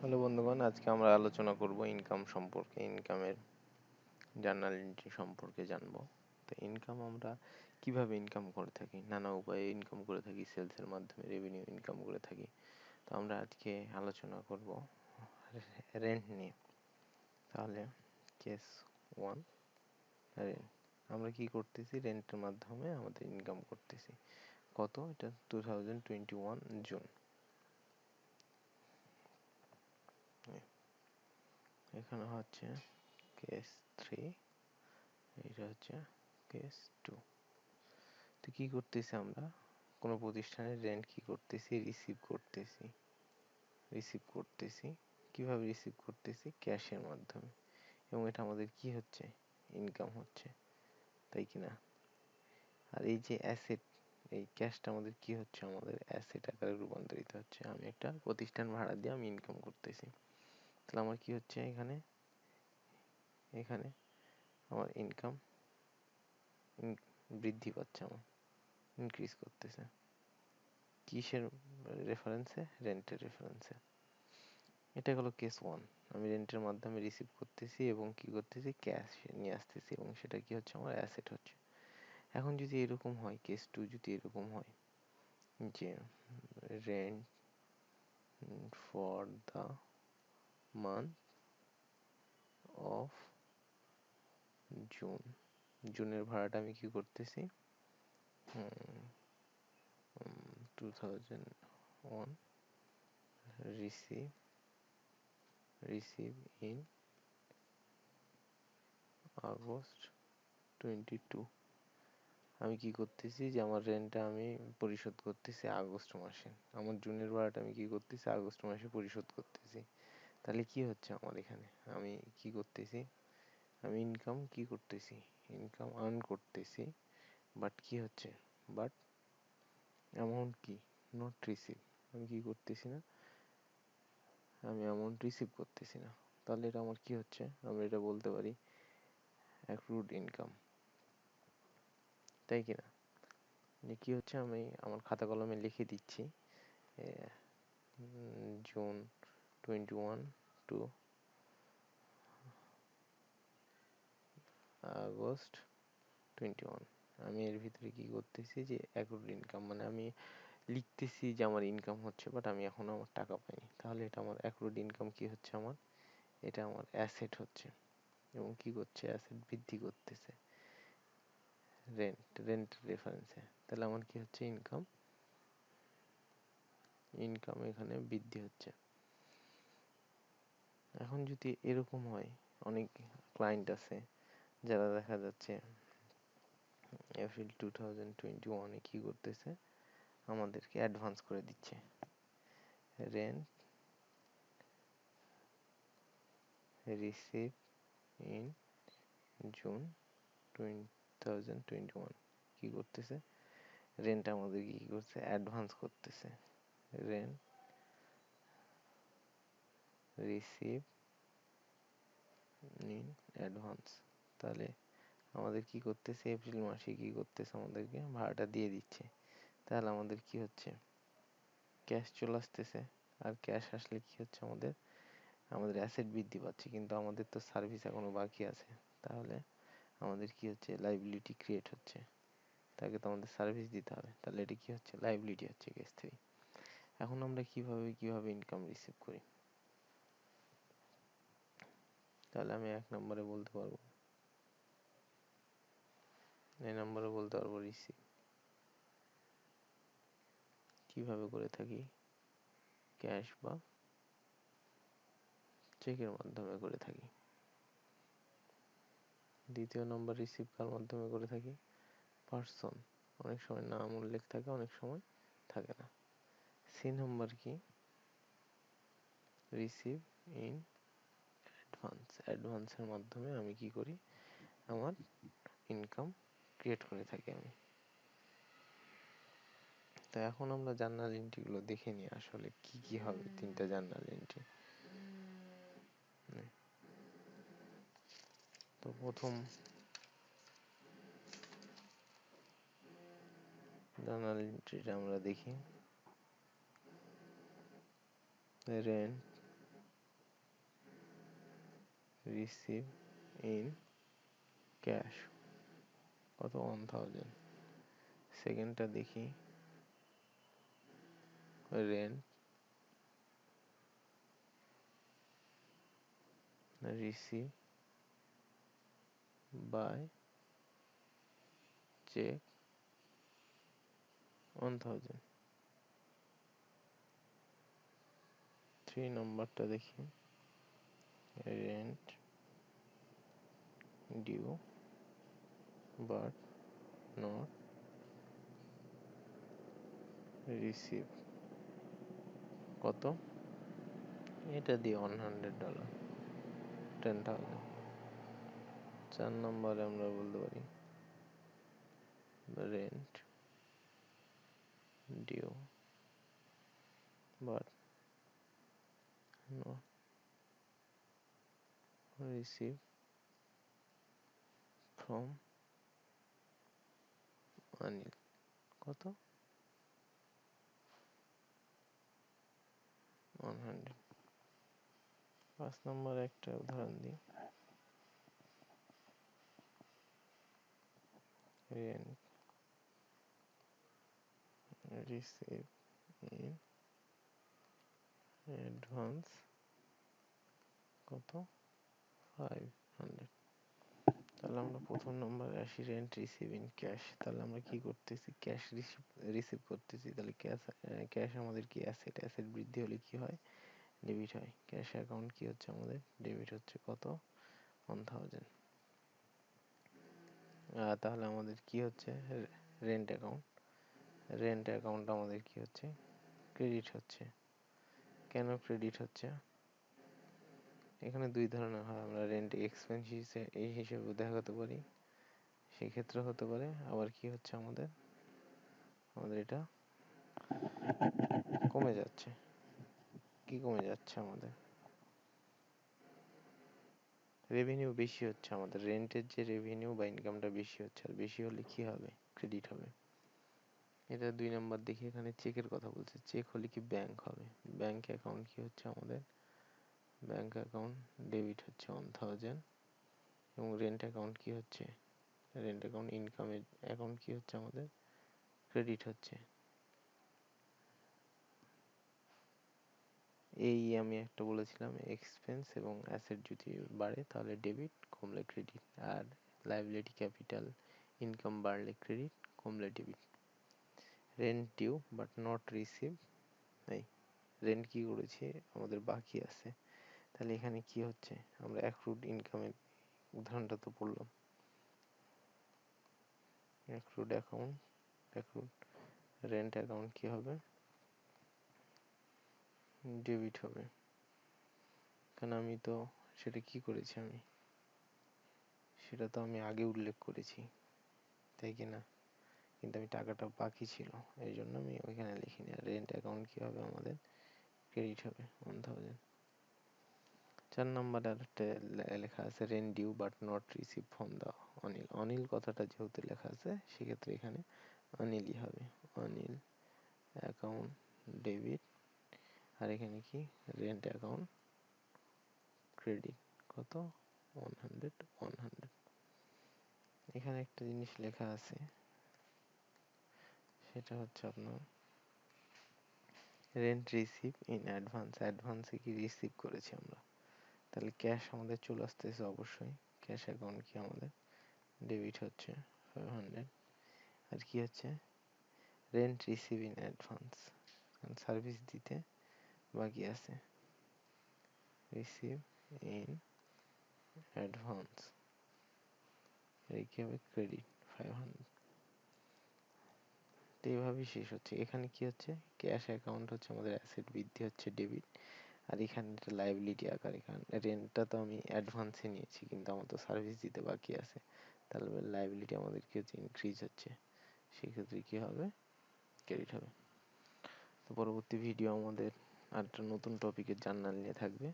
Hello বন্ধুগণ, আজকে আমরা আলোচনা করব ইনকাম সম্পর্কে। ইনকামের জার্নাল এন্ট্রি সম্পর্কে জানবো। তো ইনকাম আমরা কিভাবে ইনকাম করে থাকি, নানা উপায়ে ইনকাম করে থাকি, সেলসের মাধ্যমে রেভিনিউ ইনকাম করে থাকি। তো আমরা আজকে আলোচনা করব রেন্ট নিয়ে। তাহলে কেস 1, রেন্ট। আমরা কি করতেছি? রেন্টের মাধ্যমে আমাদের ইনকাম করতেছি। কত? এটা 2021 জুন। এখানে হচ্ছে কেস 3, এটা হচ্ছে কেস 2। তো কি করতেছি আমরা? কোনো প্রতিষ্ঠানের রেন্ট কি করতেছি? রিসিভ করতেছি। কিভাবে রিসিভ করতেছি? ক্যাশের মাধ্যমে। এবং এটা আমাদের কি হচ্ছে? ইনকাম হচ্ছে, তাই কি না? আর এই যে অ্যাসেট, এই ক্যাশটা আমাদের কি হচ্ছে? আমাদের অ্যাসেট আকারে রূপান্তরিত হচ্ছে। আমি একটা প্রতিষ্ঠান ভাড়া দিয়ে আমি ইনকাম করতেছি, তাহলে আমার কি হচ্ছে? এখানে আমার ইনকাম বৃদ্ধি পাচ্ছে, আমার ইনক্রিজ করতেছে। কিসের রেফারেন্সে? রেন্টের রেফারেন্সে। এটা হলো কেস 1। আমি রেন্টের মাধ্যমে রিসিভ করতেছি এবং কি করতেছি? ক্যাশ নিয়ে আসতেছি, এবং সেটা কি হচ্ছে? আমার অ্যাসেট হচ্ছে। এখন যদি এরকম হয়, কেস 2 যদি এরকম হয় যে rent for the month of June, জুনের ভাড়াটা আমি কি করতেছি? 2001 রিসিভ ইন আগস্ট 22। আমি কি করতেছি? যে আমার রেন্টটা আমি পরিশোধ করতেছি আগস্ট মাসে। আমার জুনের ভাড়াটা আমি কি করতেছি? আগস্ট মাসে পরিশোধ করতেছি। তাহলে কি হচ্ছে আমার এখানে? আমি কি করতেছি? আমি ইনকাম কি করতেছি? ইনকাম আর্ন করতেছি, বাট কি হচ্ছে? বাট অ্যামাউন্ট কি? Not receive. আমি কি করতেছি না? আমি অ্যামাউন্ট রিসিভ করতেছি না। তাহলে এটা আমার কি হচ্ছে? আমরা এটা বলতে পারি অ্যাক্রুড ইনকাম, তাই কি না? যে কি হচ্ছে? আমি আমার খাতা কলমে লিখে দিচ্ছি জুন 21 টু আগস্ট 21। আমি এর ভিতরে কি করতেছি? যে অ্যাক্রুড ইনকাম, মানে আমি লিখতেছি যে আমার ইনকাম হচ্ছে, বাট আমি এখনো আমার টাকা পাইনি। তাহলে এটা আমার অ্যাক্রুড ইনকাম কি হচ্ছে? আমার এটা আমার অ্যাসেট হচ্ছে, এবং কি করছে? অ্যাসেট বৃদ্ধি করতেছে রেন্ট রেফারেন্সে। তাহলে আমার কি হচ্ছে? ইনকাম এখানে বৃদ্ধি হচ্ছে। এখন যদি এরকম হয়, অনেক ক্লায়েন্ট আছে যারা দেখা যাচ্ছে এপ্রিল 2021-এ কি করতেছে? আমাদেরকে অ্যাডভান্স করে দিচ্ছে। রেন্ট রিসিভ ইন জুন 2021 কি করতেছে? রেন্ট আমাদের কি করছে? অ্যাডভান্স করতেছে। Rent receive in advance. তাহলে আমাদের কি করতেছে? এপ্রিল মাসে কি করতেছে? আমাদেরকে ভাড়াটা দিয়ে দিচ্ছে। তাহলে আমাদের কি হচ্ছে? ক্যাশ চলে আসতেছে। আর ক্যাশ আসলে কি হচ্ছে? আমাদের অ্যাসেট বৃদ্ধি পাচ্ছে, কিন্তু আমাদের তো সার্ভিস এখনো বাকি আছে। তাহলে আমাদের কি হচ্ছে? লাইবিলিটি ক্রিয়েট হচ্ছে। তাকে তো আমাদের সার্ভিস দিতে হবে। তাহলে এটা কি হচ্ছে? লাইবিলিটি হচ্ছে কেস 3। এখন আমরা কিভাবে ইনকাম রিসিভ করি? তাহলে আমি 1 নম্বরে বলতে পারবো, রিসিভ। কিভাবে করে থাকি? ক্যাশ বা চেকের মাধ্যমে করে থাকি। দ্বিতীয় নম্বর, রিসিভ কার মাধ্যমে করে থাকি? পার্সন। অনেক সময় নাম উল্লেখ থাকে, অনেক সময় থাকে না। সি নম্বর কি? রিসিভ ইন অ্যাডভান্সের মাধ্যমে আমি কি করি? আমার ইনকাম ক্রিয়েট করে থাকি আমি। তো এখন আমরা জার্নাল এন্ট্রিগুলো দেখে নিই আসলে কি কি হবে। 3টা জার্নাল এন্ট্রি। তো প্রথম জার্নাল এন্ট্রিটা আমরা দেখি। রেন্ট রিসিভ ইন ক্যাশ কত 1000। সেকেন্ডটা দেখি, রেন্ট রিসিভ বাই চেক 1000। 3 নম্বরটা দেখি, rent due but not receive কত, এটা দিয়ে $100, 10,000। 4 নম্বরে আমরা বলতে পারি rent due but not receive from Anil কত 100। 5 নম্বর একটা উদাহরণ দিই, রেন্ট রিসিভ ইন অ্যাডভান্স কত 500। তাহলে আমরা প্রথম নম্বরে আসি, রেন্ট রিসিভ ইন ক্যাশ। তাহলে আমরা কি করতেছি, ক্যাশ রিসিভ করতেছি। তাহলে ক্যাশ আমাদের কি অ্যাসেট, অ্যাসেট বৃদ্ধি হলে কি হয়, ডেবিট হয়। ক্যাশ অ্যাকাউন্ট কি হচ্ছে আমাদের, ডেবিট হচ্ছে কত 1000। তাহলে আমাদের কি হচ্ছে, রেন্ট অ্যাকাউন্ট, রেন্ট অ্যাকাউন্ট আমাদের কি হচ্ছে, ক্রেডিট হচ্ছে। কেন ক্রেডিট হচ্ছে, এখানে দুই ধরনের হয়, আমরা রেন্ট এক্সপেন্স এই হিসেবে দেখাতে পারি, সেক্ষেত্রে হতে পারে। আবার কি হচ্ছে আমাদের, আমাদের এটা কমে যাচ্ছে। কি কমে যাচ্ছে, আমাদের রেভিনিউ বেশি হচ্ছে, আমাদের রেন্টের যে রেভিনিউ বা ইনকামটা বেশি হচ্ছে, আর বেশি হলে কি হবে, ক্রেডিট হবে। এটা 2 নম্বর দেখি, এখানে চেকের কথা বলছে, চেক হলে কি ব্যাংক হবে। ব্যাংক অ্যাকাউন্ট কি হচ্ছে আমাদের, ব্যাংক অ্যাকাউন্ট ডেবিট হচ্ছে 1000। এবং রেন্ট অ্যাকাউন্ট কি হচ্ছে, রেন্ট অ্যাকাউন্ট ইনকামের অ্যাকাউন্ট কি হচ্ছে আমাদের, ক্রেডিট হচ্ছে। এই আমি একটা বলেছিলাম, এক্সপেন্স এবং অ্যাসেট যদি বাড়ে তাহলে ডেবিট, কমলে ক্রেডিট। আর লাইবিলিটি ক্যাপিটাল ইনকাম বাড়লে ক্রেডিট, কমলে debit. Rent due but not receive, এই রেন্ট কি করেছি, আমাদের বাকি আছে। তাহলে এখানে কি হচ্ছে, আমরা অ্যাক্রুড ইনকামের উদাহরণটা তো পড়লাম। Accrued account, accrued rent account কি হবে, ডেবিট হবে। কারণ আমি তো সেটা কি করেছি, আমি সেটা তো আমি আগে উল্লেখ করেছি, তাই কি না, কিন্তু আমি টাকাটা বাকি ছিল, এই জন্য আমি ওইখানে লিখিনি। আর রেন্ট অ্যাকাউন্ট কি হবে আমাদের, ক্রেডিট হবে 1000। 4 নম্বরে আরেকটা লেখা আছে, rent due but not receive from the Anil. Anil কথাটা যেহেতু লেখা আছে, সেক্ষেত্রে এখানে অনিলই হবে। অনিল অ্যাকাউন্ট ডেবিট, আর এখানে কি, রেন্ট অ্যাকাউন্ট ক্রেডিট কত 100। এখানে একটা জিনিস লেখা আছে, সেটা হচ্ছে আপনার রেন্ট রিসিভ ইন অ্যাডভান্স। অ্যাডভান্সে কি রিসিভ করেছি আমরা, তাহলে ক্যাশ আমাদের চলে আসতেছে অবশ্যই। ক্যাশ অ্যাকাউন্ট কি আমাদের, ডেবিট হচ্ছে 500। আর কি হচ্ছে, রেন্ট রিসিভ ইন অ্যাডভান্স, কারণ সার্ভিস দিতে বাকি আছে, রিসিভ ইন অ্যাডভান্স, এই কি হবে, ক্রেডিট 500। তো এইভাবেই শেষ হচ্ছে। এখানে কি হচ্ছে, ক্যাশ অ্যাকাউন্ট হচ্ছে আমাদের অ্যাসেট বৃদ্ধি হচ্ছে, ডেবিট। আর এখানে একটা লাইবিলিটি আকার, এখানে রেন্টটা তো আমি অ্যাডভান্সে নিয়েছি, কিন্তু আমার তো সার্ভিস দিতে বাকি আছে, তাহলে লাইবিলিটি আমাদের কি হচ্ছে, ইনক্রিজ হচ্ছে, সেক্ষেত্রে কি হবে, ক্রেডিট হবে। তো পরবর্তী ভিডিও আমাদের আরেকটা নতুন টপিকের জার্নাল নিয়ে থাকবে।